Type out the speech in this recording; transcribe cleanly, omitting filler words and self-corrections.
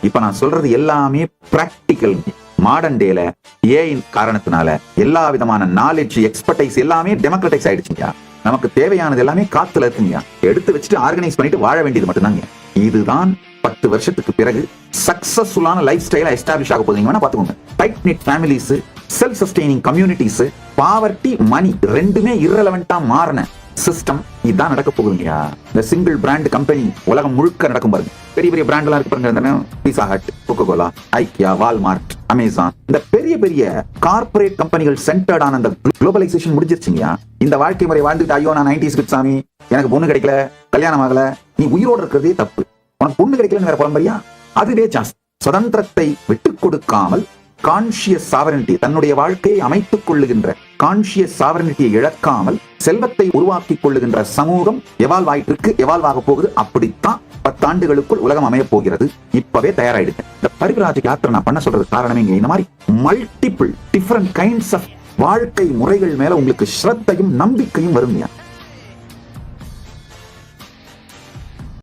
இப்ப நான் சொல்றது எல்லாமே பிராக்டிக்கல். மாடர்ன் டேல ஏஐ காரணத்தினால எல்லா விதமான நாலேஜ், எக்ஸ்பர்டைஸ் எல்லாமே டெமோக்ரடைஸ் ஆயிடுச்சுங்க. நமக்கு தேவையானது எல்லாமே காத்துல இருக்குங்க. எடுத்து வச்சுட்டு ஆர்கனைஸ் பண்ணிட்டு வாழ வேண்டியது மட்டும்தாங்க. இதுதான் 10 வருஷத்துக்கு பிறகு சக்சஸ்ஃபுல்லான லைஃப் ஸ்டைல எஸ்டாப்ளிஷ் ஆக போகுதுங்க. பாத்துக்கோங்க. Tight knit families, self sustaining communities, poverty money ரெண்டுமே இரலவெண்டா மாறின சிஸ்டம் இதான் நடக்க போகுதுங்க. இந்த சிங்கிள் பிராண்ட் கம்பெனி உலகம் முழுக்க நடக்கும் பாருங்க. பெரிய பெரிய பிராண்ட் எல்லாம் இருக்கு பாருங்க. Pizza Hut, Coca Cola, IKEA, Walmart, Amazon, இந்த பெரிய பெரிய கார்பரேட் கம்பெனிகள் சென்டர்டான அந்த குளோபலைசேஷன் முடிஞ்சிருச்சுங்க. இந்த வாழ்க்கை முறை வாழ்ந்துட்டு ஐயோ நான் 90s கிட் சாமி, எனக்கு பொண்ணு கிடைக்கல, கல்யாணம் ஆகல, நீ உயிரோடு இருக்கிறதே தப்பு, உனக்கு பொண்ணு கிடைக்கலன்னு வேற புலம்பரியா? அதுவே சான்ஸ். சுதந்திரத்தை விட்டுக் கொடுக்காமல் கான்ஷியஸ் சாவரனிட்டி, தன்னுடைய வாழ்க்கையை அமைத்துக் கொள்ளுகின்ற கான்ஷியஸ் சாவரனிட்டியை இழக்காமல் செல்வத்தை உருவாக்கி கொள்ளுகின்ற சமூகம் எவால்வ் ஆயிட்டு இருக்கு, எவால்வ் ஆக போகுது. அப்படித்தான் 10 ஆண்டுகளுக்குள் உலகம் அமைய போகிறது. இப்பவே தயாராயிடுங்க. இந்த பரிவிராஜ யாத்திரை நான் பண்ண சொல்றது காரணமே இந்த மாதிரி மல்டிபிள் டிஃபரண்ட் கைண்ட்ஸ் ஆஃப் வாழ்க்கை முறைகள் மேல உங்களுக்கு ஸ்ரத்தையும் நம்பிக்கையும் வருங்க.